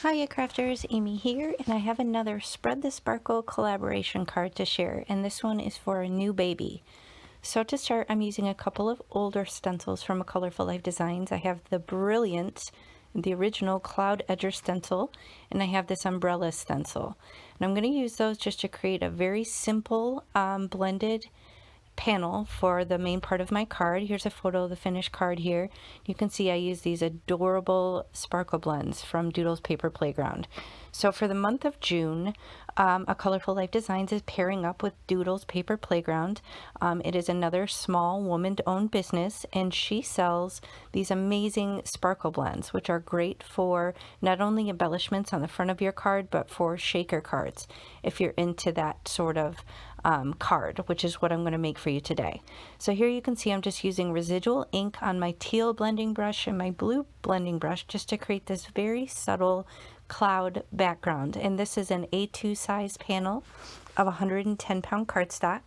Hiya crafters, Amy here, and I have another Spread the Sparkle collaboration card to share, and this one is for a new baby. So to start, I'm using a couple of older stencils from a Colorful Life Designs. I have the Brilliant, the original Cloud Edger stencil, and I have this umbrella stencil. And I'm going to use those just to create a very simple blended panel for the main part of my card. Here's a photo of the finished card here. You can see I use these adorable sparkle blends from Doodle's Paper Playground. So for the month of June, a Colorful Life Designs is pairing up with Doodle's Paper Playground. It is another small woman-owned business, and she sells these amazing sparkle blends, which are great for not only embellishments on the front of your card, but for shaker cards, if you're into that sort of card, which is what I'm going to make for you today. So here you can see I'm just using residual ink on my teal blending brush and my blue blending brush just to create this very subtle cloud background. And this is an A2 size panel of 110 pound cardstock.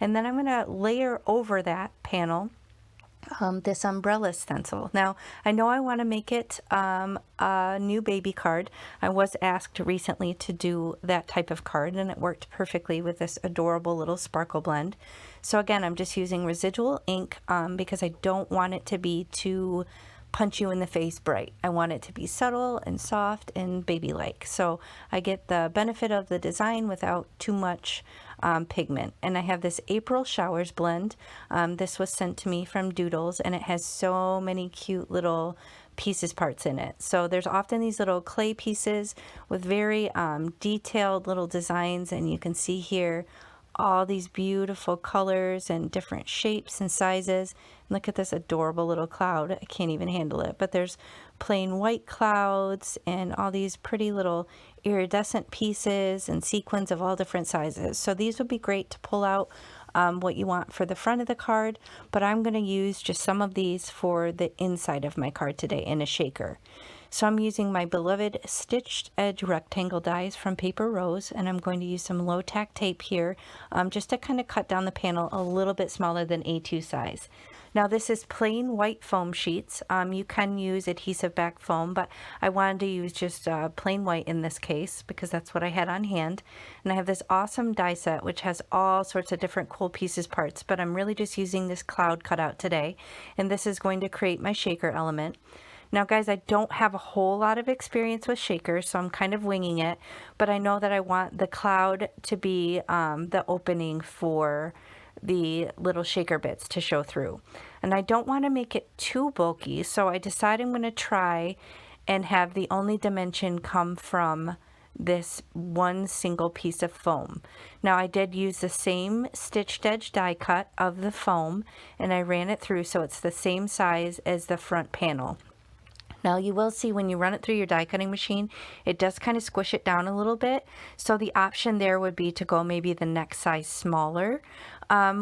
And then I'm going to layer over that panel this umbrella stencil. Now, I know I want to make it a new baby card. I was asked recently to do that type of card, and it worked perfectly with this adorable little sparkle blend. So again, I'm just using residual ink because I don't want it to be too punch you in the face bright. I want it to be subtle and soft and baby-like. So I get the benefit of the design without too much pigment. And I have this April Showers blend. This was sent to me from Doodles, and it has so many cute little parts in it. So there's often these little clay pieces with very detailed little designs, and you can see here all these beautiful colors and different shapes and sizes. Look at this adorable little cloud. I can't even handle it. But there's plain white clouds and all these pretty little iridescent pieces and sequins of all different sizes. So these would be great to pull out what you want for the front of the card, but I'm going to use just some of these for the inside of my card today in a shaker. So I'm using my beloved stitched edge rectangle dies from Paper Rose, and I'm going to use some low tack tape here just to kind of cut down the panel a little bit smaller than A2 size. Now this is plain white foam sheets. You can use adhesive back foam, but I wanted to use just plain white in this case because that's what I had on hand. And I have this awesome die set which has all sorts of different cool parts, but I'm really just using this cloud cutout today. And this is going to create my shaker element. Now guys, I don't have a whole lot of experience with shakers, so I'm kind of winging it, but I know that I want the cloud to be the opening for the little shaker bits to show through. And I don't want to make it too bulky, so I decided I'm going to try and have the only dimension come from this one single piece of foam. Now I did use the same stitched edge die cut of the foam, and I ran it through so it's the same size as the front panel. Now you will see when you run it through your die cutting machine, it does kind of squish it down a little bit. So the option there would be to go maybe the next size smaller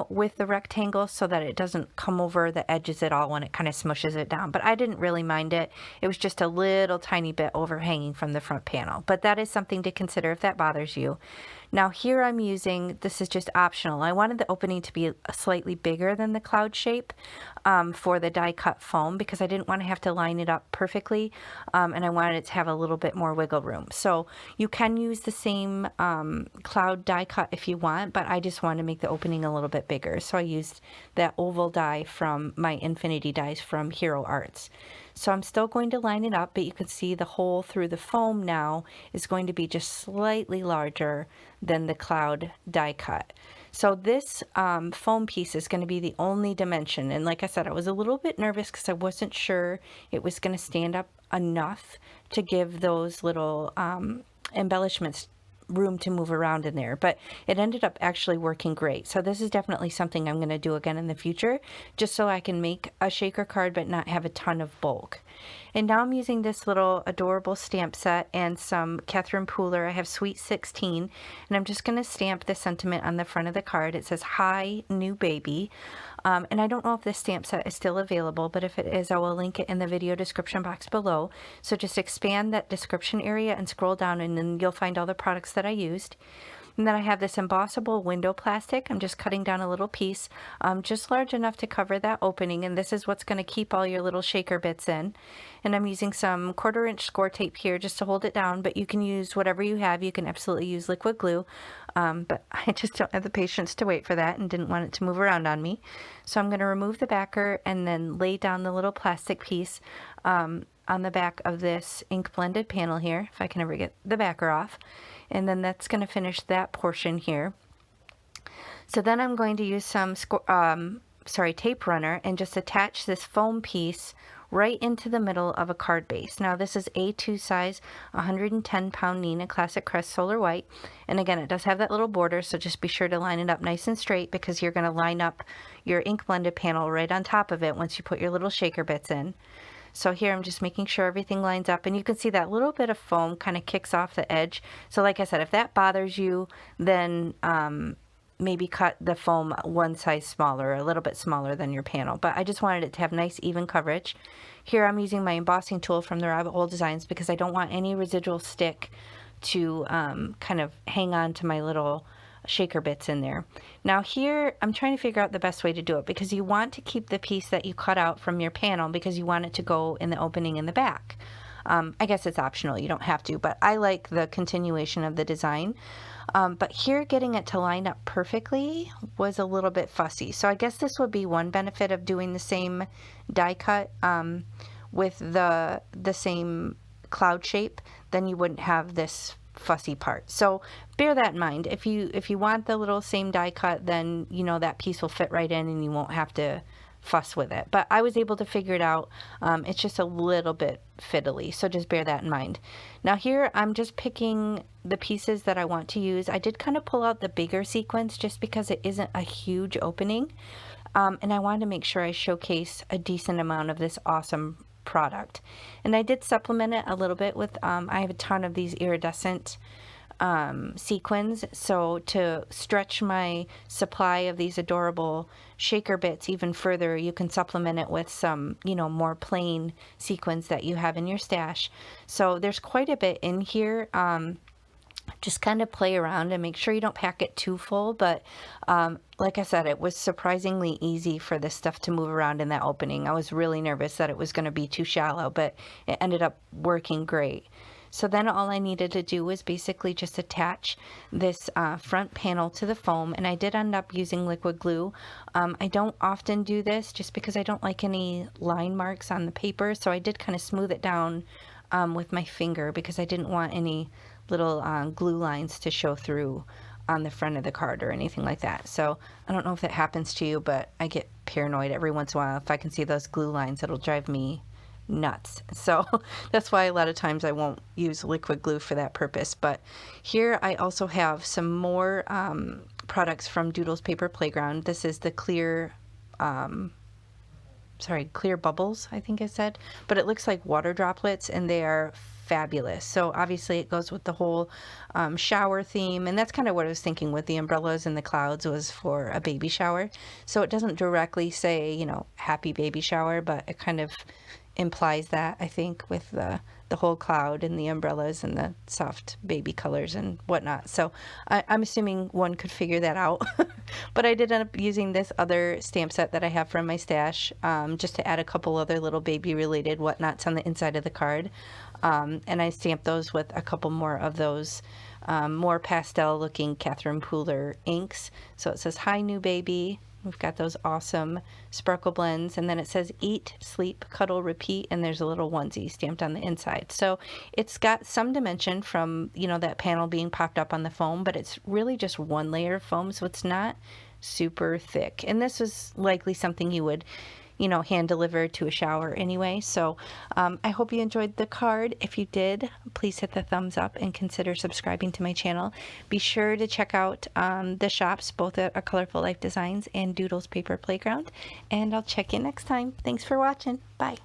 with the rectangle so that it doesn't come over the edges at all when it kind of smushes it down. But I didn't really mind it. It was just a little tiny bit overhanging from the front panel. But that is something to consider if that bothers you. Now here I'm using, this is just optional. I wanted the opening to be slightly bigger than the cloud shape for the die cut foam because I didn't want to have to line it up perfectly and I wanted it to have a little bit more wiggle room. So you can use the same cloud die cut if you want, but I just wanted to make the opening a little bit bigger. So I used that oval die from my Infinity dies from Hero Arts. So I'm still going to line it up, but you can see the hole through the foam now is going to be just slightly larger than the cloud die cut. So this foam piece is going to be the only dimension. And like I said, I was a little bit nervous because I wasn't sure it was going to stand up enough to give those little embellishments room to move around in there, but it ended up actually working great. So this is definitely something I'm going to do again in the future, just so I can make a shaker card but not have a ton of bulk. And now I'm using this little adorable stamp set and some Catherine Pooler. I have Sweet 16, and I'm just going to stamp the sentiment on the front of the card. It says, "Hi, new baby." And I don't know if this stamp set is still available, but if it is, I will link it in the video description box below. So just expand that description area and scroll down, and then you'll find all the products that I used. And then I have this embossable window plastic. I'm just cutting down a little piece, just large enough to cover that opening, and this is what's going to keep all your little shaker bits in. And I'm using some 1/4-inch score tape here just to hold it down, but you can use whatever you have. You can absolutely use liquid glue, but I just don't have the patience to wait for that and didn't want it to move around on me. So I'm going to remove the backer and then lay down the little plastic piece on the back of this ink blended panel here, if I can ever get the backer off. And then that's going to finish that portion here. So then I'm going to use some tape runner and just attach this foam piece right into the middle of a card base. Now this is A2 size, 110-pound Nina Classic Crest Solar White. And again, it does have that little border, so just be sure to line it up nice and straight because you're going to line up your ink blended panel right on top of it once you put your little shaker bits in. So here I'm just making sure everything lines up, and you can see that little bit of foam kind of kicks off the edge. So like I said, if that bothers you, then maybe cut the foam one size smaller, a little bit smaller than your panel. But I just wanted it to have nice even coverage. Here I'm using my embossing tool from the Rabbit Hole Designs because I don't want any residual stick to kind of hang on to my little shaker bits in there. Now here I'm trying to figure out the best way to do it because you want to keep the piece that you cut out from your panel because you want it to go in the opening in the back. I guess it's optional, you don't have to, but I like the continuation of the design. But here getting it to line up perfectly was a little bit fussy. So I guess this would be one benefit of doing the same die cut with the same cloud shape, then you wouldn't have this fussy part. So bear that in mind. If you want the little same die cut, then you know that piece will fit right in and you won't have to fuss with it. But I was able to figure it out. It's just a little bit fiddly, so just bear that in mind. Now here I'm just picking the pieces that I want to use. I did kind of pull out the bigger sequins just because it isn't a huge opening, and I wanted to make sure I showcase a decent amount of this awesome product. And I did supplement it a little bit with I have a ton of these iridescent sequins, so to stretch my supply of these adorable shaker bits even further, you can supplement it with some, you know, more plain sequins that you have in your stash. So there's quite a bit in here. Just kind of play around and make sure you don't pack it too full, but like I said, it was surprisingly easy for this stuff to move around in that opening. I was really nervous that it was going to be too shallow, but it ended up working great. So then all I needed to do was basically just attach this front panel to the foam, and I did end up using liquid glue. I don't often do this just because I don't like any line marks on the paper, so I did kind of smooth it down with my finger because I didn't want any little glue lines to show through on the front of the card or anything like that. So I don't know if that happens to you, but I get paranoid every once in a while. If I can see those glue lines, it'll drive me nuts. So that's why a lot of times I won't use liquid glue for that purpose. But here I also have some more products from Doodles Paper Playground. This is the clear clear bubbles, I think I said, but it looks like water droplets and they are fabulous. So obviously it goes with the whole shower theme, and that's kind of what I was thinking with the umbrellas and the clouds was for a baby shower. So it doesn't directly say, you know, happy baby shower, but it kind of implies that, I think, with the whole cloud and the umbrellas and the soft baby colors and whatnot. So I'm assuming one could figure that out. But I did end up using this other stamp set that I have from my stash just to add a couple other little baby related whatnots on the inside of the card. And I stamped those with a couple more of those more pastel looking Catherine Pooler inks. So it says, "Hi, new baby." We've got those awesome sparkle blends, and then it says eat, sleep, cuddle, repeat, and there's a little onesie stamped on the inside. So it's got some dimension from, you know, that panel being popped up on the foam, but it's really just one layer of foam, so it's not super thick. And this is likely something you would, you know, hand deliver to a shower anyway. So I hope you enjoyed the card. If you did, please hit the thumbs up and consider subscribing to my channel. Be sure to check out the shops, both at A Colorful Life Designs and Doodles Paper Playground. And I'll check in next time. Thanks for watching. Bye.